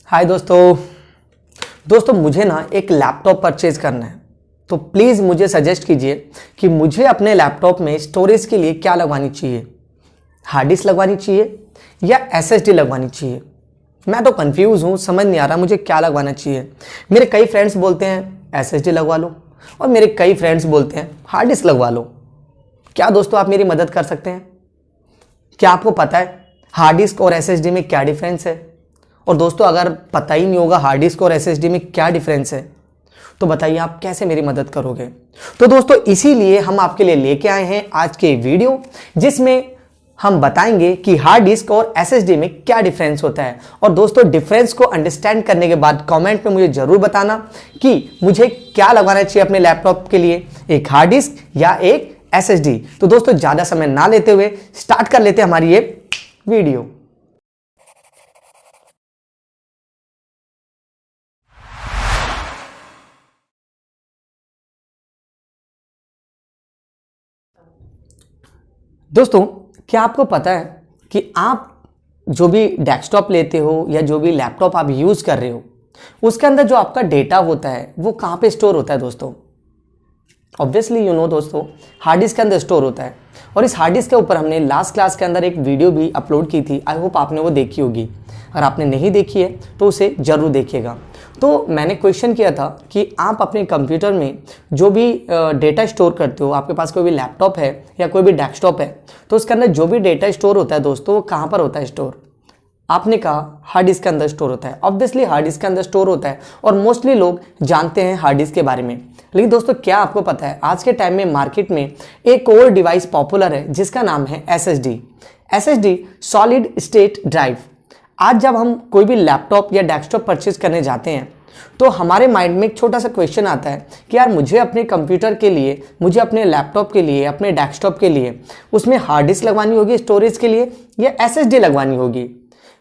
हाय दोस्तों मुझे ना एक लैपटॉप परचेज करना है। तो प्लीज़ मुझे सजेस्ट कीजिए कि मुझे अपने लैपटॉप में स्टोरेज के लिए क्या लगवानी चाहिए। हार्ड डिस्क लगवानी चाहिए या एसएसडी लगवानी चाहिए। मैं तो कंफ्यूज हूँ, समझ नहीं आ रहा मुझे क्या लगवाना चाहिए। मेरे कई फ्रेंड्स बोलते हैं एसएसडी लगवा लो और मेरे कई फ्रेंड्स बोलते हैं हार्ड डिस्क लगवा लो। क्या दोस्तों आप मेरी मदद कर सकते हैं? क्या आपको पता है हार्ड डिस्क और एसएसडी में क्या डिफरेंस है? और दोस्तों अगर पता ही नहीं होगा हार्ड डिस्क और एसएसडी में क्या डिफरेंस है तो बताइए आप कैसे मेरी मदद करोगे। तो दोस्तों इसीलिए हम आपके लिए लेके आए हैं आज के वीडियो, जिसमें हम बताएंगे कि हार्ड डिस्क और एसएसडी में क्या डिफरेंस होता है। और दोस्तों डिफरेंस को अंडरस्टैंड करने के बाद कमेंट में मुझे जरूर बताना कि मुझे क्या लगवाना चाहिए अपने लैपटॉप के लिए, एक हार्ड डिस्क या एक एसएसडी। तो दोस्तों ज्यादा समय ना लेते हुए स्टार्ट कर लेते हैं हमारी ये वीडियो। दोस्तों क्या आपको पता है कि आप जो भी डेस्कटॉप लेते हो या जो भी लैपटॉप आप यूज़ कर रहे हो उसके अंदर जो आपका डेटा होता है वो कहाँ पे स्टोर होता है? दोस्तों ऑब्वियसली यू नो दोस्तों हार्ड डिस्क के अंदर स्टोर होता है। और इस हार्ड डिस्क के ऊपर हमने लास्ट क्लास के अंदर एक वीडियो भी अपलोड की थी। आई होप आपने वो देखी होगी। अगर आपने नहीं देखी है तो उसे ज़रूर देखिएगा। तो मैंने क्वेश्चन किया था कि आप अपने कंप्यूटर में जो भी डेटा स्टोर करते हो, आपके पास कोई भी लैपटॉप है या कोई भी डेस्कटॉप है, तो उसके अंदर जो भी डेटा स्टोर होता है दोस्तों वो कहाँ पर होता है स्टोर? आपने कहा हार्ड डिस्क के अंदर स्टोर होता है। ऑब्वियसली हार्ड डिस्क के अंदर स्टोर होता है और मोस्टली लोग जानते हैं हार्ड डिस्क के बारे में। लेकिन दोस्तों क्या आपको पता है आज के टाइम में मार्केट में एक और डिवाइस पॉपुलर है जिसका नाम है SSD. SSD solid state drive. आज जब हम कोई भी लैपटॉप या डेस्कटॉप परचेज करने जाते हैं तो हमारे माइंड में एक छोटा सा क्वेश्चन आता है कि यार मुझे अपने कंप्यूटर के लिए, मुझे अपने लैपटॉप के लिए, अपने डेस्कटॉप के लिए उसमें हार्ड डिस्क लगवानी होगी स्टोरेज के लिए या एसएसडी लगवानी होगी?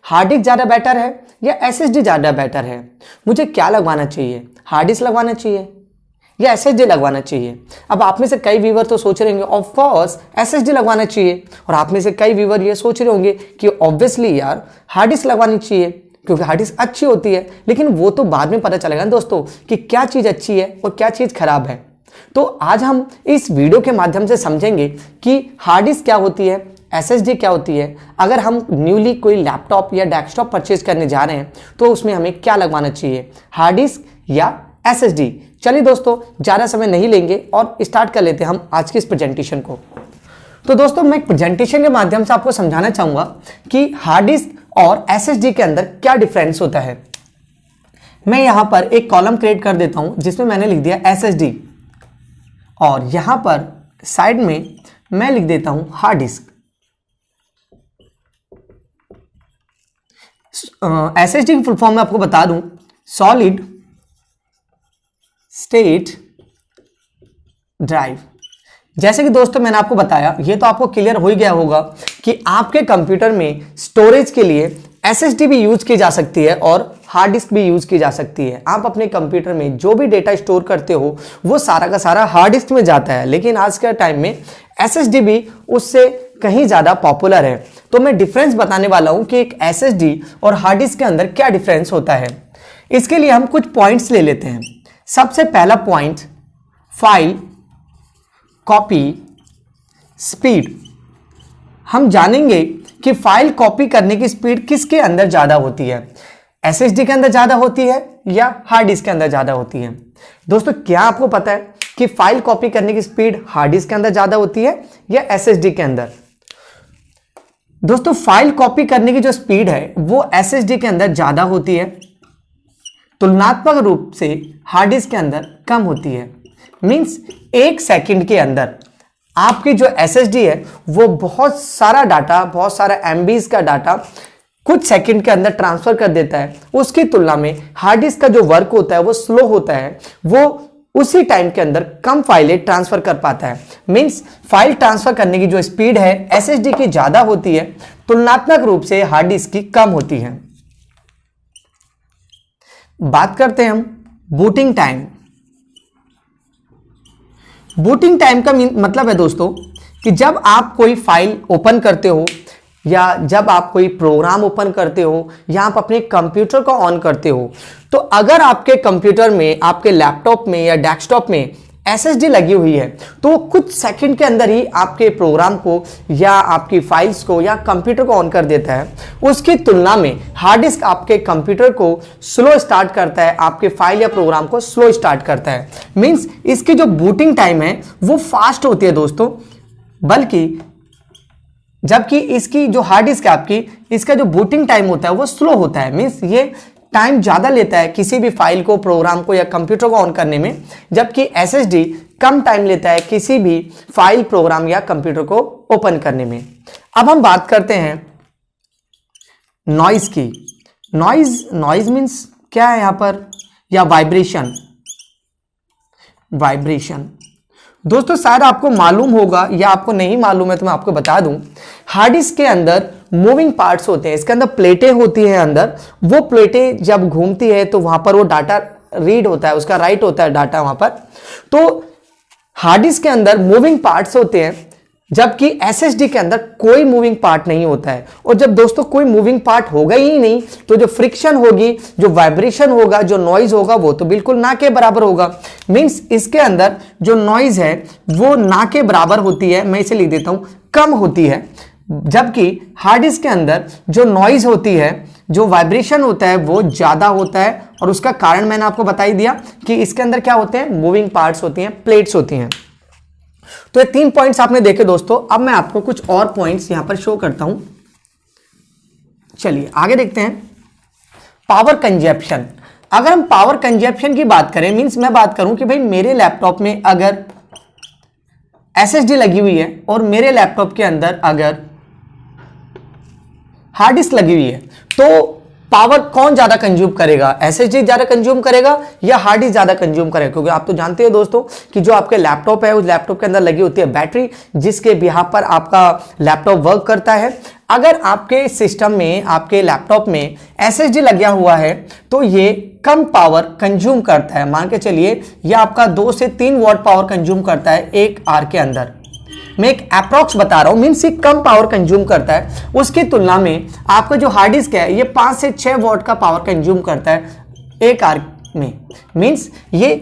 हार्ड डिस्क ज़्यादा बेटर है या एसएसडी ज़्यादा बेटर है? मुझे क्या लगवाना चाहिए? हार्ड डिस्क लगवाना चाहिए या एसएसडी लगवाना चाहिए? अब आप में से कई व्यूअर तो सोच रहे होंगे ऑफ कोर्स एसएसडी लगवाना चाहिए, और आप में से कई व्यूअर ये सोच रहे होंगे कि ऑब्वियसली यार हार्ड डिस्क लगवानी चाहिए क्योंकि हार्ड डिस्क अच्छी होती है। लेकिन वो तो बाद में पता चलेगा ना दोस्तों कि क्या चीज़ अच्छी है और क्या चीज़ खराब है। तो आज हम इस वीडियो के माध्यम से समझेंगे कि हार्ड डिस्क क्या होती है, एसएसडी क्या होती है, अगर हम न्यूली कोई लैपटॉप या डेस्कटॉप परचेज करने जा रहे हैं तो उसमें हमें क्या लगवाना चाहिए, हार्ड डिस्क या एसएसडी। चलिए दोस्तों ज़्यादा समय नहीं लेंगे और स्टार्ट कर लेते हैं हम आज की इस प्रेजेंटेशन को। तो दोस्तों मैं एक प्रेजेंटेशन के माध्यम से आपको समझाना चाहूँगा कि हार्ड डिस्क और एसएसडी के अंदर क्या डिफरेंस होता है। मैं यहाँ पर एक कॉलम क्रिएट कर देता हूँ जिसमें मैंने लिख दिया एसएसडी, और यहाँ पर साइड में मैं लिख देता हूँ हार्ड डिस्क। एसएसडी की फुल फॉर्म में आपको बता दूं, सॉलिड स्टेट ड्राइव। जैसे कि दोस्तों मैंने आपको बताया, ये तो आपको क्लियर हो ही गया होगा कि आपके कंप्यूटर में स्टोरेज के लिए एसएसडी भी यूज की जा सकती है और हार्ड डिस्क भी यूज की जा सकती है। आप अपने कंप्यूटर में जो भी डेटा स्टोर करते हो वो सारा का सारा हार्ड डिस्क में जाता है, लेकिन आज के टाइम में एसएसडी भी उससे कहीं ज़्यादा पॉपुलर है। तो मैं डिफरेंस बताने वाला हूं कि एक एसएसडी और हार्ड डिस्क के अंदर क्या डिफरेंस होता है। इसके लिए हम कुछ पॉइंट्स ले लेते हैं। सबसे पहला पॉइंट, फाइल कॉपी स्पीड। हम जानेंगे कि फाइल कॉपी करने की स्पीड किसके अंदर ज़्यादा होती है, एसएसडी के अंदर ज़्यादा होती है या हार्ड डिस्क के अंदर ज़्यादा होती है? दोस्तों क्या आपको पता है कि फाइल कॉपी करने की स्पीड हार्ड डिस्क के अंदर ज़्यादा होती है या एसएसडी के अंदर? दोस्तों फाइल कॉपी करने की जो स्पीड है वो एसएसडी के अंदर ज़्यादा होती है, तुलनात्मक रूप से हार्ड डिस्क के अंदर कम होती है। मीन्स एक सेकंड के अंदर आपकी जो एसएसडी है वो बहुत सारा डाटा, बहुत सारा एमबीज का डाटा कुछ सेकंड के अंदर ट्रांसफर कर देता है। उसकी तुलना में हार्ड डिस्क का जो वर्क होता है वो स्लो होता है, वो उसी टाइम के अंदर कम फाइलें ट्रांसफर कर पाता है। मीन्स फाइल ट्रांसफर करने की जो स्पीड है एसएसडी की ज्यादा होती है, तुलनात्मक रूप से हार्ड डिस्क की कम होती है। बात करते हैं हम बूटिंग टाइम। बूटिंग टाइम का मतलब है दोस्तों कि जब आप कोई फाइल ओपन करते हो या जब आप कोई प्रोग्राम ओपन करते हो या आप अपने कंप्यूटर को ऑन करते हो, तो अगर आपके कंप्यूटर में, आपके लैपटॉप में या डेस्कटॉप में SSD लगी हुई है, तो वो कुछ सेकंड के अंदर ही आपके प्रोग्राम को या आपकी फाइल्स को या कंप्यूटर को ऑन कर देता है। उसकी तुलना में हार्ड डिस्क आपके कंप्यूटर को स्लो स्टार्ट करता है, आपके फाइल या प्रोग्राम को स्लो स्टार्ट करता है। मींस इसकी जो बूटिंग टाइम है वो फास्ट होती है दोस्तों, बल्कि जबकि इसकी जो हार्ड डिस्क है आपकी, इसका जो बूटिंग टाइम होता है वो स्लो होता है। मींस ये टाइम ज़्यादा लेता है किसी भी फाइल को, प्रोग्राम को या कंप्यूटर को ऑन करने में, जबकि SSD कम टाइम लेता है किसी भी फाइल, प्रोग्राम या कंप्यूटर को ओपन करने में। अब हम बात करते हैं नॉइज की। नॉइज मीन्स क्या है यहाँ पर, या वाइब्रेशन। दोस्तों शायद आपको मालूम होगा या आपको नहीं मालूम है तो मैं आपको बता दूं, हार्ड डिस्क के अंदर मूविंग पार्ट्स होते हैं, इसके अंदर प्लेटें होती हैं अंदर। वो प्लेटें जब घूमती है तो वहां पर वो डाटा रीड होता है, उसका राइट होता है डाटा वहां पर। तो हार्ड डिस्क के अंदर मूविंग पार्ट्स होते हैं, जबकि SSD के अंदर कोई मूविंग पार्ट नहीं होता है। और जब दोस्तों कोई मूविंग पार्ट होगा ही नहीं, तो जो फ्रिक्शन होगी, जो वाइब्रेशन होगा, जो नॉइज होगा, वो तो बिल्कुल ना के बराबर होगा। मींस इसके अंदर जो नॉइज है वो ना के बराबर होती है, मैं इसे लिख देता हूं, कम होती है। जबकि हार्ड डिस्क के अंदर जो नॉइज होती है, जो वाइब्रेशन होता है, वो ज्यादा होता है। और उसका कारण मैंने आपको बता ही दिया कि इसके अंदर क्या होते हैं, मूविंग पार्ट्स होती हैं, प्लेट्स होती हैं। तो ये 3 पॉइंट्स आपने देखे दोस्तों। अब मैं आपको कुछ और पॉइंट्स यहां पर शो करता हूं। चलिए आगे देखते हैं। Power consumption. अगर हम पावर कंजप्शन की बात करें, मींस मैं बात करूं कि भाई मेरे लैपटॉप में अगर SSD लगी हुई है और मेरे लैपटॉप के अंदर अगर हार्ड डिस्क लगी हुई है, तो पावर कौन ज्यादा कंज्यूम करेगा, SSD ज्यादा कंज्यूम करेगा या हार्ड डिस्क ज्यादा कंज्यूम करेगा? क्योंकि आप तो जानते हो दोस्तों कि जो आपके लैपटॉप है, उस लैपटॉप के अंदर लगी होती है बैटरी, जिसके बिहाफ पर आपका लैपटॉप वर्क करता है। अगर आपके सिस्टम में, आपके लैपटॉप में SSD लगा हुआ है, तो ये कम पावर कंज्यूम करता है। मान के चलिए ये आपका 2 से 3 वॉट पावर कंज्यूम करता है 1 आवर के अंदर। मैं एक अप्रॉक्स बता रहा हूं, मीन्स ये कम पावर कंज्यूम करता है। उसकी तुलना में आपका जो हार्ड डिस्क है ये 5 से 6 वॉट का पावर कंज्यूम करता है 1 आवर में। मीन्स ये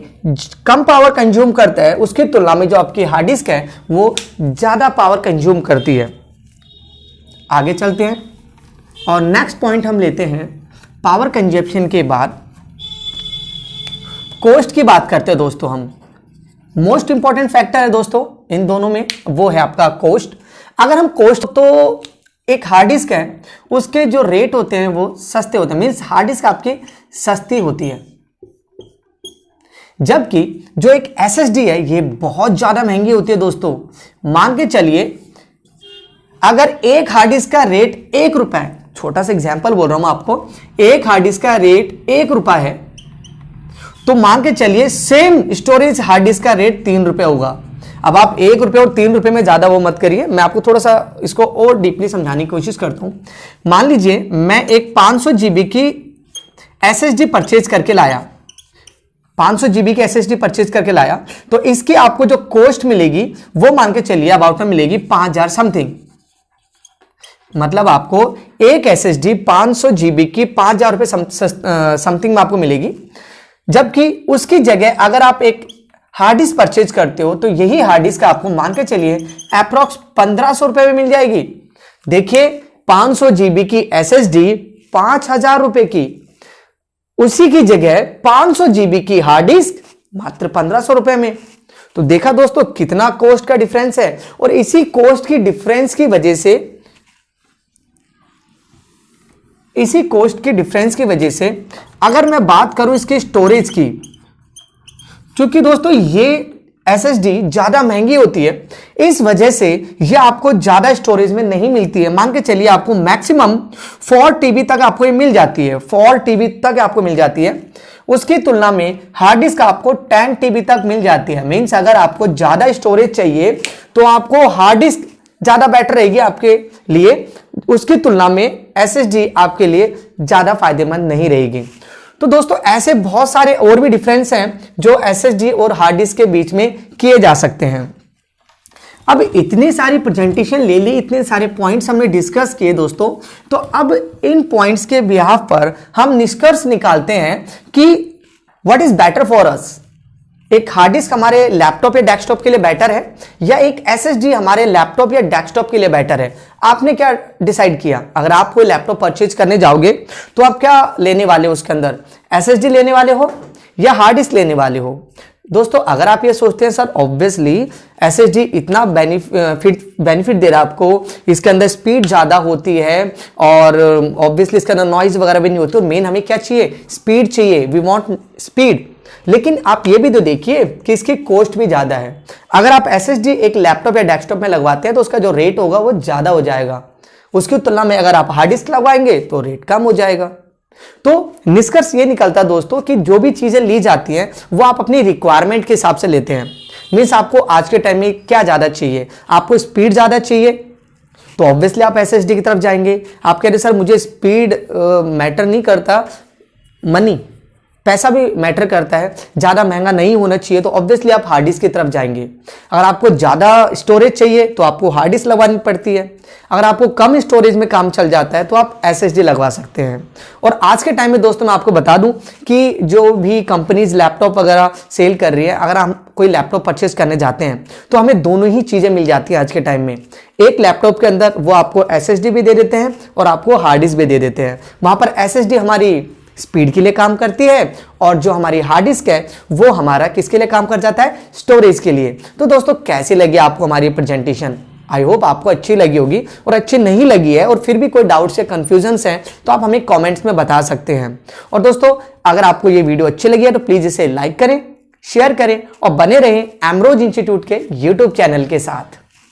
कम पावर कंज्यूम करता है, उसकी तुलना में जो आपकी हार्ड डिस्क है वो ज्यादा पावर कंज्यूम करती है। आगे चलते हैं और नेक्स्ट पॉइंट हम लेते हैं। पावर कंजप्शन के बाद कॉस्ट की बात करते हैं दोस्तों। हम मोस्ट इंपॉर्टेंट फैक्टर है दोस्तों इन दोनों में, वो है आपका कॉस्ट। अगर हम कॉस्ट, तो एक हार्ड डिस्क है, उसके जो रेट होते हैं वो सस्ते होते हैं। मीन्स हार्ड डिस्क आपकी सस्ती होती है, जबकि जो एक SSD है ये बहुत ज्यादा महंगी होती है दोस्तों। मान के चलिए अगर एक हार्ड डिस्क का रेट 1 रुपया है, छोटा सा एग्जांपल बोल रहा हूं आपको, एक हार्ड डिस्क का रेट 1 रुपया है, तो मान के चलिए सेम स्टोरेज हार्ड डिस्क का रेट 3 रुपये होगा। अब आप 1 रुपये और 3 रुपये में ज्यादा वो मत करिए, मैं आपको थोड़ा सा इसको और डीपली समझाने की कोशिश करता हूं। मान लीजिए मैं एक 500 GB की SSD परचेज करके लाया, 500 GB की SSD परचेज करके लाया, तो इसकी आपको जो कॉस्ट मिलेगी वो मान के चलिए अबाउट में मिलेगी 5000 समथिंग। मतलब आपको एक SSD 500 GB की 5000 रुपये समथिंग में आपको मिलेगी। जबकि उसकी जगह अगर आप एक हार्ड डिस्क परचेज करते हो, तो यही हार्ड डिस्क आपको मान के चलिए अप्रॉक्स 1500 रुपए में मिल जाएगी। देखिए 500 GB की SSD 5000 रुपए की, उसी की जगह 500 GB की हार्ड डिस्क मात्र 1500 रुपए में। तो देखा दोस्तों कितना कॉस्ट का डिफरेंस है। और इसी कॉस्ट की डिफरेंस की वजह से अगर मैं बात करूं इसके स्टोरेज की, क्योंकि दोस्तों ये SSD ज्यादा महंगी होती है, इस वजह से ये आपको ज्यादा स्टोरेज में नहीं मिलती है। मान के चलिए आपको मैक्सिमम 4 TB तक आपको ये मिल जाती है, 4 TB तक आपको मिल जाती है। उसकी तुलना में हार्ड डिस्क आपको 10 TB तक मिल जाती है। मीन्स अगर आपको ज्यादा स्टोरेज चाहिए तो आपको हार्ड डिस्क ज्यादा बेटर रहेगी आपके लिए, उसकी तुलना में SSD आपके लिए ज्यादा फायदेमंद नहीं रहेगी। तो दोस्तों ऐसे बहुत सारे और भी डिफरेंस हैं जो SSD और हार्ड डिस्क के बीच में किए जा सकते हैं। अब इतनी सारी प्रेजेंटेशन ले ली, इतने सारे पॉइंट्स हमने डिस्कस किए दोस्तों, तो अब इन पॉइंट्स के बिहाफ पर हम निष्कर्ष निकालते हैं कि what is better for us. एक हार्ड डिस्क हमारे लैपटॉप या डेस्कटॉप के लिए बेटर है या एक एसएसडी हमारे लैपटॉप या डेस्कटॉप के लिए बेटर है। आपने क्या डिसाइड किया? अगर आप कोई लैपटॉप परचेज करने जाओगे तो आप क्या लेने वाले हो? उसके अंदर एसएसडी लेने वाले हो या हार्ड डिस्क लेने वाले हो? दोस्तों अगर आप ये सोचते हैं सर ऑब्वियसली एसएसडी इतना बेनिफिट दे रहा है आपको, इसके अंदर स्पीड ज़्यादा होती है और ऑब्वियसली इसके अंदर नॉइज वगैरह भी नहीं होती, तो मेन हमें क्या चाहिए? स्पीड चाहिए, वी वांट स्पीड। लेकिन आप ये भी तो देखिए कि इसकी कॉस्ट भी ज़्यादा है। अगर आप एसएसडी एक लैपटॉप या डेस्कटॉप में लगवाते हैं तो उसका जो रेट होगा वो ज़्यादा हो जाएगा, उसकी तुलना में अगर आप हार्ड डिस्क लगवाएंगे तो रेट कम हो जाएगा। तो निष्कर्ष ये निकलता है दोस्तों कि जो भी चीजें ली जाती हैं वो आप अपनी रिक्वायरमेंट के हिसाब से लेते हैं। मीन्स आपको आज के टाइम में क्या ज्यादा चाहिए? आपको स्पीड ज्यादा चाहिए तो ऑब्वियसली आप एसएसडी की तरफ जाएंगे। आप कह रहे सर मुझे स्पीड मैटर नहीं करता, मनी पैसा भी मैटर करता है, ज़्यादा महंगा नहीं होना चाहिए, तो ऑब्वियसली आप हार्ड डिस्क की तरफ जाएंगे। अगर आपको ज़्यादा स्टोरेज चाहिए तो आपको हार्ड डिस्क लगवानी पड़ती है। अगर आपको कम स्टोरेज में काम चल जाता है तो आप एसएसडी लगवा सकते हैं। और आज के टाइम में दोस्तों मैं आपको बता दूं कि जो भी कंपनीज लैपटॉप वगैरह सेल कर रही है, अगर हम कोई लैपटॉप परचेज करने जाते हैं तो हमें दोनों ही चीज़ें मिल जाती हैं आज के टाइम में। एक लैपटॉप के अंदर वो आपको एसएसडी भी दे देते हैं और आपको हार्ड डिस्क भी दे देते हैं। वहाँ पर एसएसडी हमारी स्पीड के लिए काम करती है और जो हमारी हार्ड डिस्क है वो हमारा किसके लिए काम कर जाता है? स्टोरेज के लिए। तो दोस्तों कैसी लगी आपको हमारी प्रेजेंटेशन? आई होप आपको अच्छी लगी होगी, और अच्छी नहीं लगी है और फिर भी कोई डाउट्स या कंफ्यूजन्स हैं तो आप हमें कमेंट्स में बता सकते हैं। और दोस्तों अगर आपको ये वीडियो अच्छी लगी है तो प्लीज इसे लाइक करें, शेयर करें और बने रहें एमरोज इंस्टीट्यूट के यूट्यूब चैनल के साथ।